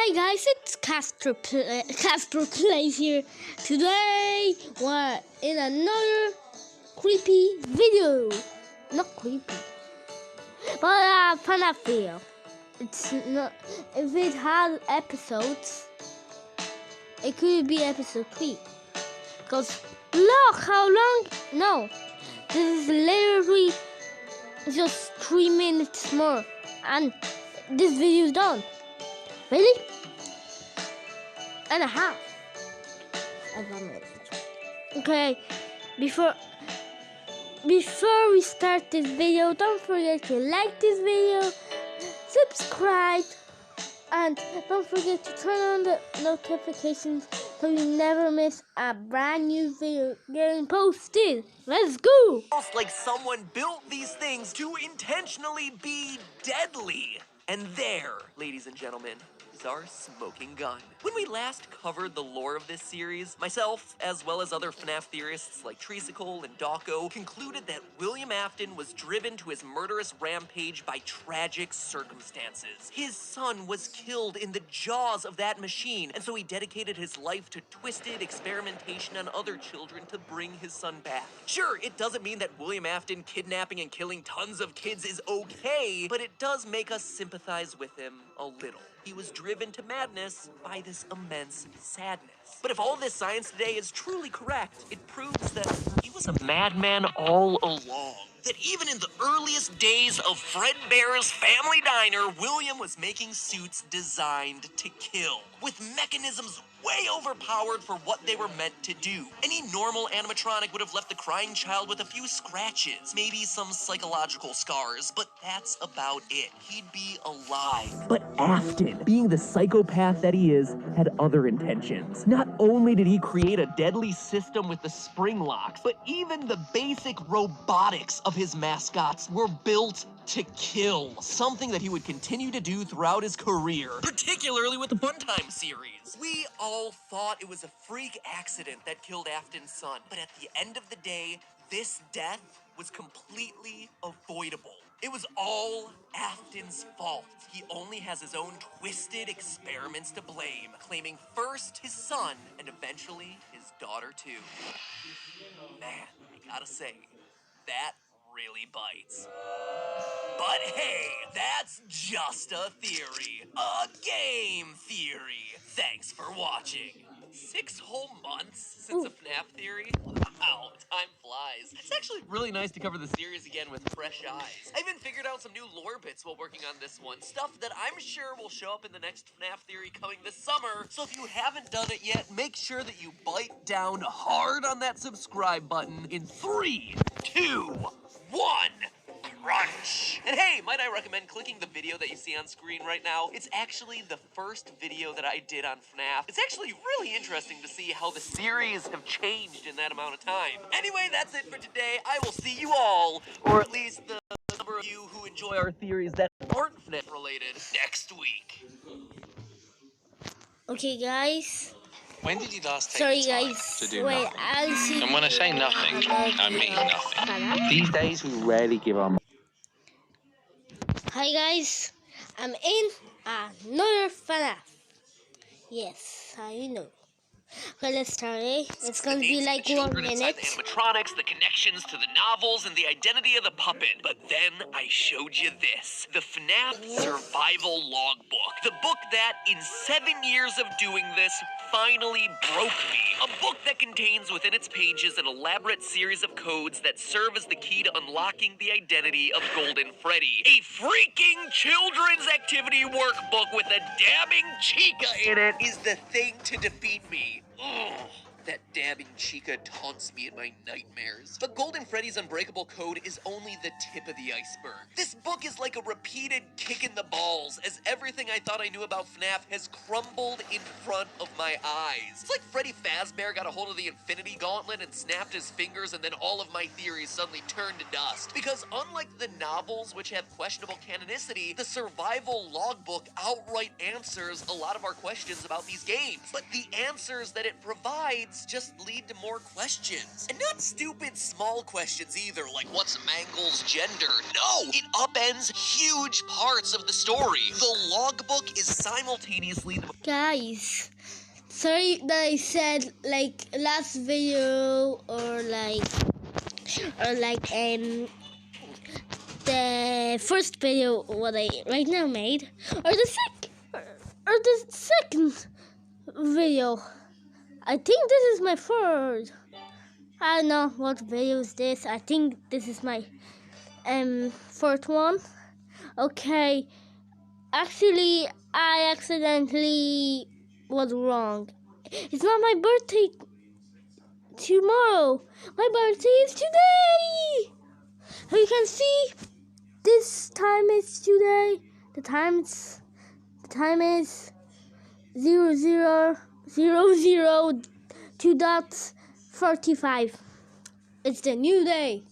Hi guys, it's Casper Plays here. Today we're in another creepy video. Not creepy, but FNAF video. It's not. If it has episodes, it could be episode 3. Because look how long. No, this is literally just 3 minutes more, and this video is done. Really? And a half. Okay, before we start this video, don't forget to like this video, subscribe, and don't forget to turn on the notifications so you never miss a brand new video getting posted. Let's go! Almost like someone built these things to intentionally be deadly. And there, ladies and gentlemen, is our smoking gun. When we last covered the lore of this series, myself, as well as other FNAF theorists like Treesicle and Dawko, concluded that William Afton was driven to his murderous rampage by tragic circumstances. His son was killed in the jaws of that machine, and so he dedicated his life to twisted experimentation on other children to bring his son back. Sure, it doesn't mean that William Afton kidnapping and killing tons of kids is okay, but it does make us sympathize with him a little. He was driven to madness by this immense sadness. But if all this science today is truly correct, it proves that he was a madman all along. That even in the earliest days of Fredbear's Family Diner, William was making suits designed to kill, with mechanisms way overpowered for what they were meant to do. Any normal animatronic would have left the crying child with a few scratches, maybe some psychological scars, but that's about it. He'd be alive. But Afton, being the psychopath that he is, had other intentions. Not only did he create a deadly system with the spring locks, but even the basic robotics of his mascots were built to kill, something that he would continue to do throughout his career, particularly with the Funtime series. We all thought it was a freak accident that killed Afton's son, but at the end of the day, this death was completely avoidable. It was all Afton's fault. He only has his own twisted experiments to blame, claiming first his son and eventually his daughter too. Man, I gotta say, that really bites. But hey, that's just a theory. A game theory. Thanks for watching. 6 whole months since a FNAF theory? Wow, time flies. It's actually really nice to cover the series again with fresh eyes. I even figured out some new lore bits while working on this one. Stuff that I'm sure will show up in the next FNAF theory coming this summer. So if you haven't done it yet, make sure that you bite down hard on that subscribe button in 3, 2, 1. Crunch! And hey, might I recommend clicking the video that you see on screen right now? It's actually the first video that I did on FNAF. It's actually really interesting to see how the series have changed in that amount of time. Anyway, that's it for today. I will see you all, or at least the number of you who enjoy our theories that aren't FNAF related, next week. Okay, guys. When did you last take Sorry, the time guys. to do Wait, nothing? I'll see. And when I say nothing, I mean nothing. These days, we rarely give our... Hi guys, I'm in another FNAF. Yes, I know. Okay, let's start, eh? It's gonna be like 1 minute. The animatronics, the connections to the novels, and the identity of the puppet. But then I showed you this. The FNAF Survival Logbook. The book that, in 7 years of doing this, finally broke me. A book that contains within its pages an elaborate series of codes that serve as the key to unlocking the identity of Golden Freddy. A freaking children's activity workbook with a dabbing chica in it is the thing to defeat me. Ugh. That dabbing chica taunts me in my nightmares. But Golden Freddy's Unbreakable Code is only the tip of the iceberg. This book is like a repeated kick in the balls, as everything I thought I knew about FNAF has crumbled in front of my eyes. It's like Freddy Fazbear got a hold of the Infinity Gauntlet and snapped his fingers, and then all of my theories suddenly turned to dust. Because unlike the novels, which have questionable canonicity, the Survival Logbook outright answers a lot of our questions about these games. But the answers that it provides facts just lead to more questions. And not stupid small questions either, like what's Mangle's gender? No! It upends huge parts of the story. The logbook is simultaneously the... Guys, sorry that I said like last video or like the first video what I right now made or the second video. I think this is my third. I don't know what video is this. I think this is my fourth one. Okay. Actually, I accidentally was wrong. It's not my birthday tomorrow. My birthday is today. You can see this time is today. The time is 00:02:35. It's the new day.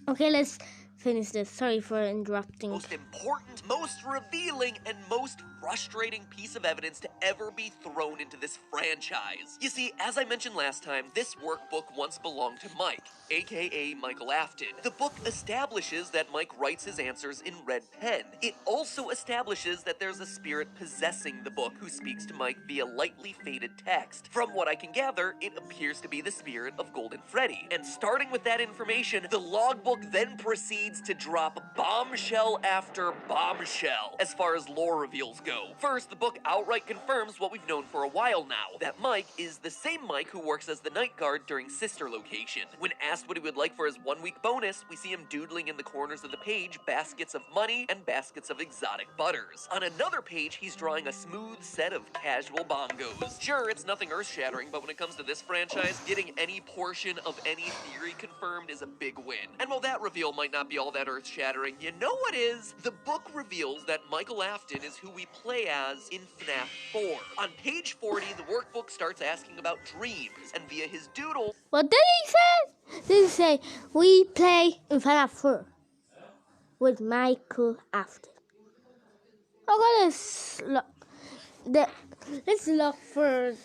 Okay, let's finish this. Sorry for interrupting. Most important, most revealing, and most frustrating piece of evidence to ever be thrown into this franchise. You see, as I mentioned last time, this workbook once belonged to Mike, aka Michael Afton. The book establishes that Mike writes his answers in red pen. It also establishes that there's a spirit possessing the book who speaks to Mike via lightly faded text. From what I can gather, it appears to be the spirit of Golden Freddy. And starting with that information, the logbook then proceeds to drop bombshell after bombshell as far as lore reveals go. First, the book outright confirms what we've known for a while now, that Mike is the same Mike who works as the night guard during Sister Location. When asked what he would like for his 1 week bonus, we see him doodling in the corners of the page baskets of money and baskets of exotic butters. On another page, he's drawing a smooth set of casual bongos. Sure, it's nothing earth-shattering, but when it comes to this franchise, getting any portion of any theory confirmed is a big win. And while that reveal might not be all that earth-shattering, you know what is? The book reveals that Michael Afton is who we play as in FNAF 4. On page 40, the workbook starts asking about dreams, and via his doodle... What did he say? Did he say we play in FNAF 4 with Michael Afton? Okay, let's look for...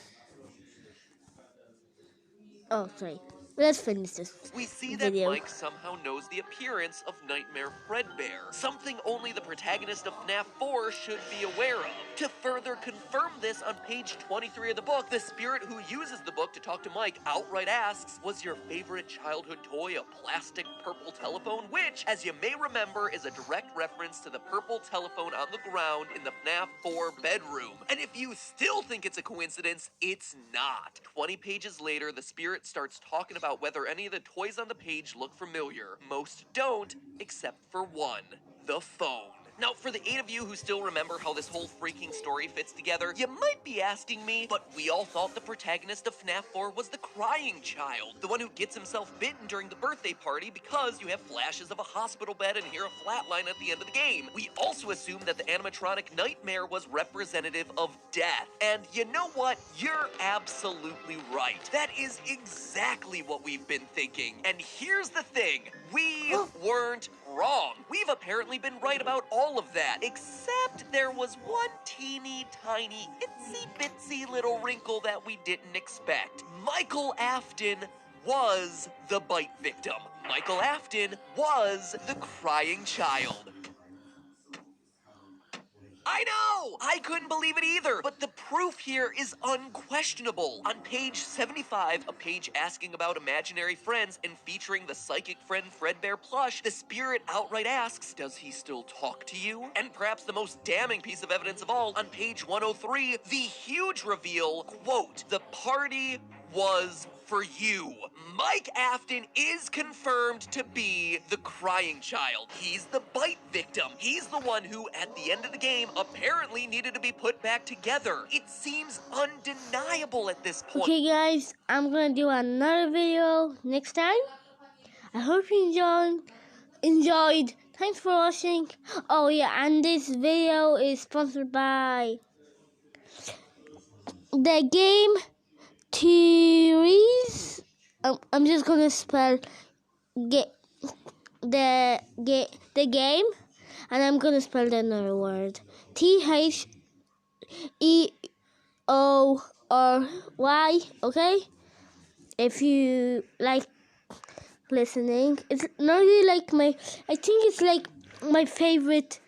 Oh, sorry. Let's finish this We see video. that Mike somehow knows the appearance of Nightmare Fredbear, something only the protagonist of FNAF 4 should be aware of. To further confirm this, on page 23 of the book, the spirit who uses the book to talk to Mike outright asks, was your favorite childhood toy a plastic purple telephone? Which, as you may remember, is a direct reference to the purple telephone on the ground in the FNAF 4 bedroom. And if you still think it's a coincidence, it's not. 20 pages later, the spirit starts talking about whether any of the toys on the page look familiar. Most don't, except for one, the phone. Now, for the 8 of you who still remember how this whole freaking story fits together, you might be asking me, but we all thought the protagonist of FNAF 4 was the crying child, the one who gets himself bitten during the birthday party because you have flashes of a hospital bed and hear a flatline at the end of the game. We also assumed that the animatronic Nightmare was representative of death. And you know what? You're absolutely right. That is exactly what we've been thinking. And here's the thing. We weren't wrong. We've apparently been right about all of that, except there was one teeny tiny itsy bitsy little wrinkle that we didn't expect. Michael Afton was the bite victim. Michael Afton was the crying child. I know! I couldn't believe it either, but the proof here is unquestionable. On page 75, a page asking about imaginary friends and featuring the psychic friend Fredbear plush, the spirit outright asks, does he still talk to you? And perhaps the most damning piece of evidence of all, on page 103, the huge reveal, quote, the party was for you. Mike Afton is confirmed to be the crying child. He's the bite victim. He's the one who, at the end of the game, apparently needed to be put back together. It seems undeniable at this point. Okay, guys, I'm gonna do another video next time. I hope you enjoyed. Thanks for watching. Oh yeah, and this video is sponsored by the game theories. I'm just gonna spell the game, and I'm gonna spell the another word. TheoRy. Okay. if you like listening, it's not really like I think it's like my favorite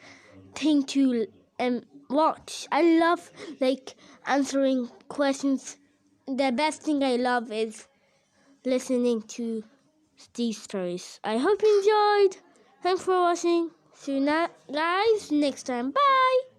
thing to watch. I love like answering questions. The best thing I love is listening to these stories. I hope you enjoyed. Thanks for watching. See you guys next time. Bye.